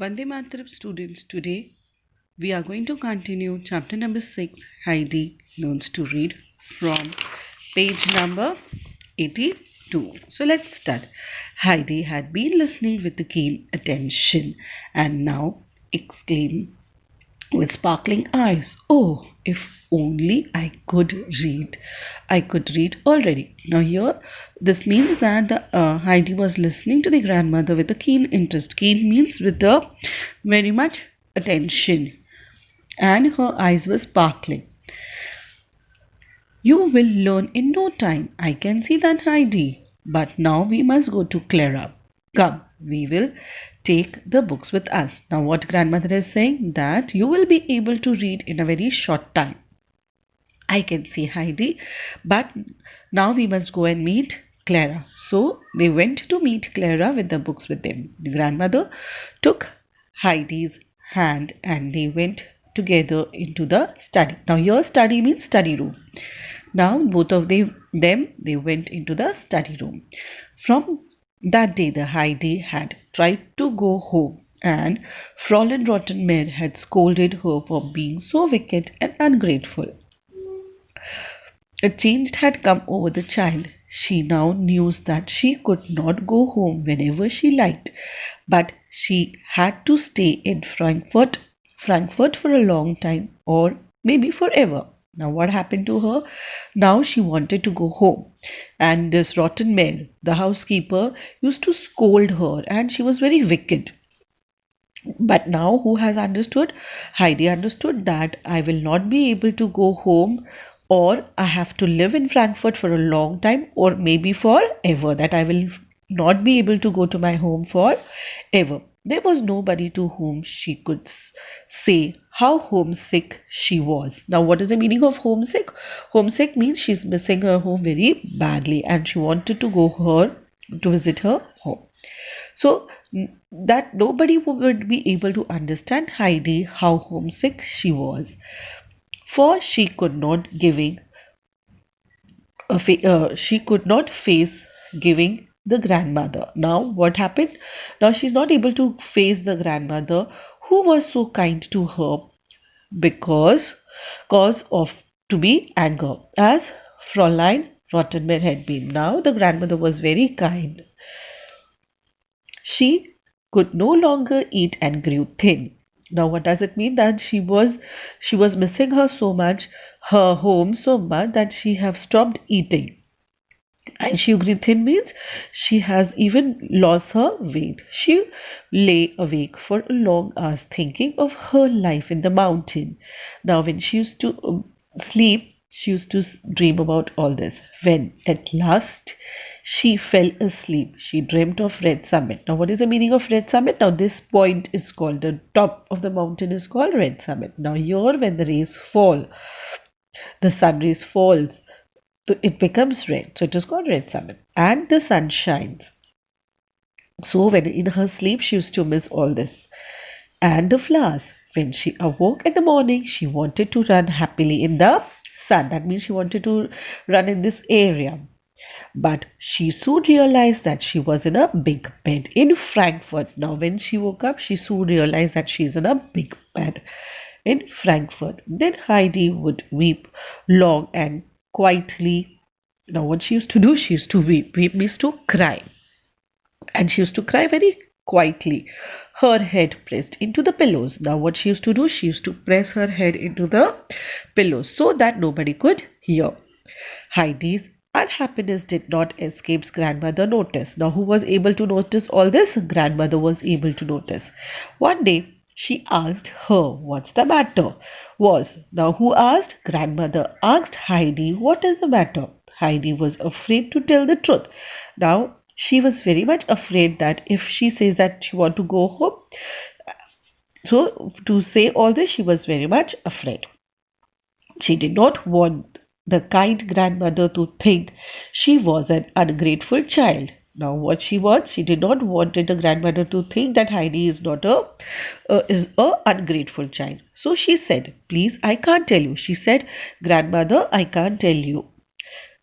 Vande Mataram students, today we are going to continue chapter number 6, Heidi Learns to Read, from page number 82. So let's start. Heidi had been listening with keen attention and now exclaimed with sparkling eyes, "Oh, if only I could read! I could read already." Now, here, this means that Heidi was listening to the grandmother with a keen interest. Keen means with a very much attention, and her eyes were sparkling. "You will learn in no time. I can see that, Heidi. But now we must go to Clara. Come, we will take the books with us." Now, what grandmother is saying, that you will be able to read in a very short time. I can see, Heidi, but now we must go and meet Clara. So they went to meet Clara with the books with them. The grandmother took Heidi's hand and they went together into the study. Now, here study means study room. Now both of them they went into the study room. From that day, the Heidi had tried to go home, and Fräulein Rottenmeier had scolded her for being so wicked and ungrateful. A change had come over the child. She now knew that she could not go home whenever she liked, but she had to stay in Frankfurt for a long time, or maybe forever. Now, what happened to her? Now she wanted to go home, and this rotten mare, the housekeeper, used to scold her, and she was very wicked. But now, who has understood? Heidi understood that I will not be able to go home, or I have to live in Frankfurt for a long time, or maybe forever, that I will not be able to go to my home forever. There was nobody to whom she could say how homesick she was. Now, what is the meaning of homesick? Homesick means she's missing her home very badly and she wanted to visit her home. So that nobody would be able to understand Heidi how homesick she was, for she could not she could not face giving the grandmother. Now what happened? Now she's not able to face the grandmother who was so kind to her, because cause of to be anger, as Fräulein Rottenmeier had been. Now the grandmother was very kind. She could no longer eat and grew thin. Now what does it mean? That she was missing her home so much, that she have stopped eating. And she grew thin means she has even lost her weight. She lay awake for long hours thinking of her life in the mountain. Now when she used to sleep, she used to dream about all this. When at last she fell asleep, she dreamt of Red Summit. Now what is the meaning of Red Summit? Now this point is called, the top of the mountain is called Red Summit. Now here, when the rays fall, the sun rays falls, so it becomes red. So it is called Red Summit. And the sun shines. So when in her sleep she used to miss all this. And the flowers. When she awoke in the morning, she wanted to run happily in the sun. That means she wanted to run in this area. But she soon realized that she was in a big bed in Frankfurt. Now when she woke up, she soon realized that she's in a big bed in Frankfurt. Then Heidi would weep long and quietly. Now what she used to do, she used to weep. Weep means to cry. And she used to cry very quietly, her head pressed into the pillows. Now what she used to do, she used to press her head into the pillows so that nobody could hear. Heidi's unhappiness did not escape grandmother notice. Now who was able to notice all this? Grandmother was able to notice. One day she asked her, "What's the matter?" Was. Now who asked? Grandmother asked Heidi, "What is the matter?" Heidi was afraid to tell the truth. Now she was very much afraid that if she says that she want to go home, so to say all this, she was very much afraid. She did not want the kind grandmother to think she was an ungrateful child. Now what she was, she did not want the grandmother to think that Heidi is not a ungrateful child. So she said, "Please, I can't tell you." She said, "Grandmother, I can't tell you."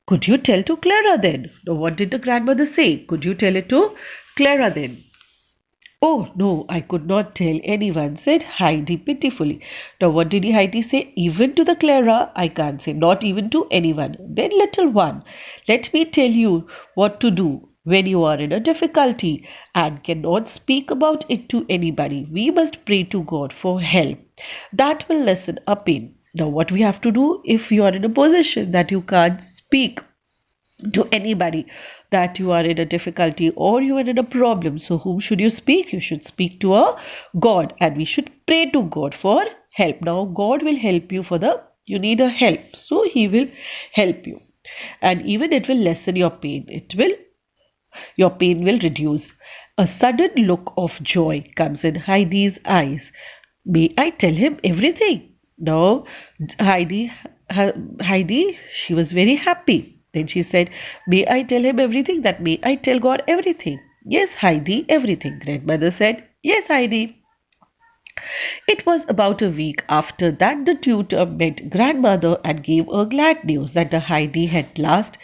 "Could you tell to Clara then?" Now what did the grandmother say? "Could you tell it to Clara then?" Oh, no, I could not tell anyone, said Heidi pitifully. Now, what did Heidi say? Even to the Clara, I can't say, not even to anyone. Then, little one, let me tell you what to do when you are in a difficulty and cannot speak about it to anybody. We must pray to God for help. That will lessen our pain. Now, what we have to do if you are in a position that you can't speak to anybody, that you are in a difficulty or you are in a problem, so whom should you speak? You should speak to a God, and we should pray to God for help. Now God will help you for the you need a help, so he will help you, and even it will lessen your pain. Your pain will reduce. A sudden look of joy comes in Heidi's eyes. May I tell him everything? No, Heidi, Heidi, she was very happy. Then she said, may I tell him everything? That may I tell God everything? Yes, Heidi, everything. Grandmother said, yes, Heidi. It was about a week after that the tutor met grandmother and gave her glad news that the Heidi had last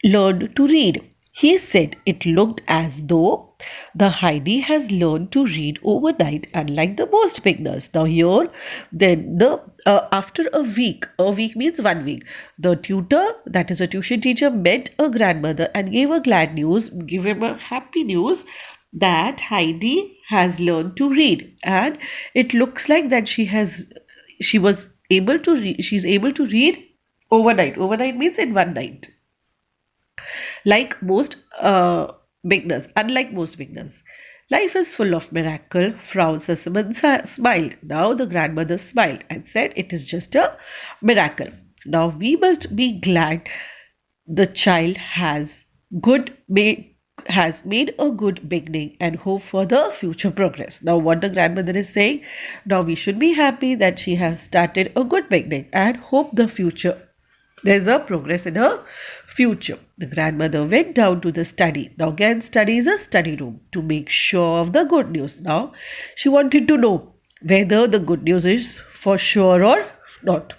learned to read. He said it looked as though the Heidi has learned to read overnight, unlike the most beginners. Now here, then the after a week means 1 week. The tutor, that is a tuition teacher, met a grandmother and gave a glad news, give him a happy news that Heidi has learned to read, and it looks like that she was able to read. She's able to read overnight. Overnight means in one night, like most beginners, unlike most beginners. Life is full of miracle. Frau Sessamon smiled. Now the grandmother smiled and said, it is just a miracle. Now we must be glad the child has made a good beginning and hope for the future progress. Now what the grandmother is saying, now we should be happy that she has started a good beginning and hope the future there's a progress in her future. The grandmother went down to the study. Now again, study is a study room to make sure of the good news. Now she wanted to know whether the good news is for sure or not.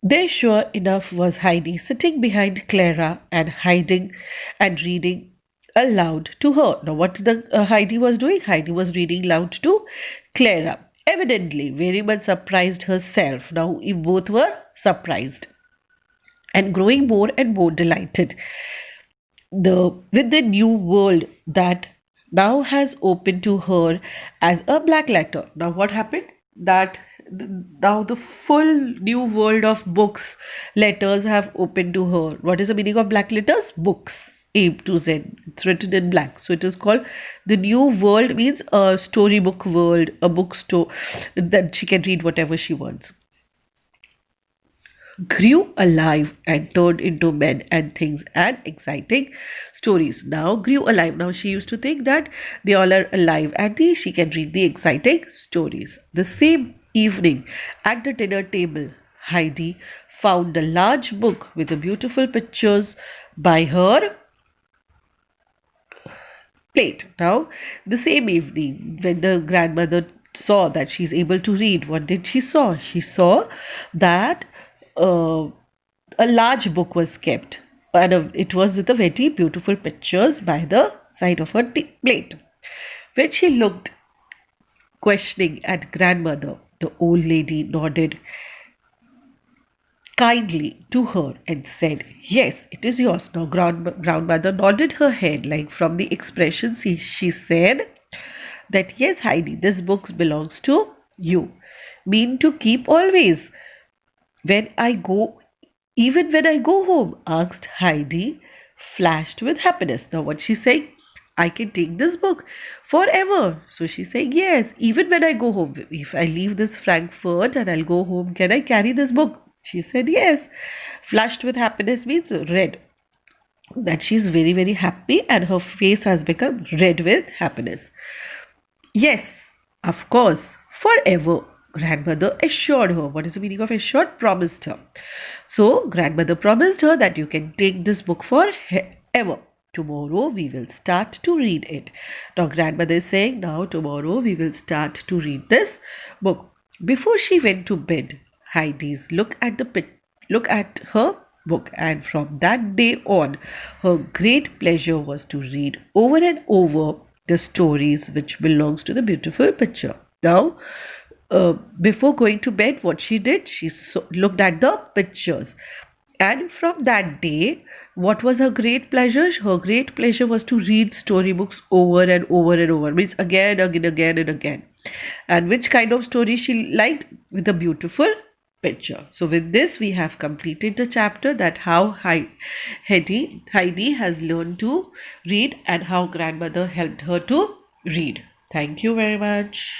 There sure enough was Heidi sitting behind Clara and hiding and reading aloud to her. Now what the Heidi was doing? Heidi was reading loud to Clara, evidently very much surprised herself. Now if both were surprised and growing more and more delighted with the new world that now has opened to her as a black letter. Now what happened? That now the full new world of books, letters have opened to her. What is the meaning of black letters? Books. A to Z. It's written in black. So it is called the new world, means a storybook world, a bookstore that she can read whatever she wants. Grew alive and turned into men and things and exciting stories. Now grew alive. Now she used to think that they all are alive and she can read the exciting stories. The same evening at the dinner table, Heidi found a large book with the beautiful pictures by her plate. Now the same evening, when the grandmother saw that she's able to read, what did she saw? She saw that a large book was kept, and it was with a very beautiful pictures by the side of her plate. When she looked questioning at grandmother, the old lady nodded kindly to her and said, yes, it is yours. Now grandmother nodded her head, like from the expressions she said that yes, Heidi, this book belongs to you. Mean to keep always. Even when I go home, asked Heidi, flashed with happiness. Now what she's saying, I can take this book forever. So she's saying, yes, even when I go home, if I leave this Frankfurt and I'll go home, can I carry this book? She said, yes. Flushed with happiness means red. That she's very, very happy and her face has become red with happiness. Yes, of course, forever. Grandmother assured her. What is the meaning of assured? Promised her. So grandmother promised her that you can take this book forever. Tomorrow we will start to read it. Now grandmother is saying, now tomorrow we will start to read this book. Before she went to bed, Heidi's look at her book, and from that day on, her great pleasure was to read over and over the stories which belongs to the beautiful picture. Now, before going to bed, what she did, she looked at the pictures. And from that day, what was her great pleasure? Her great pleasure was to read storybooks over and over and over, means again and again. And which kind of story she liked? With a beautiful picture. So with this, we have completed the chapter that how Heidi has learned to read and how grandmother helped her to read. Thank you very much.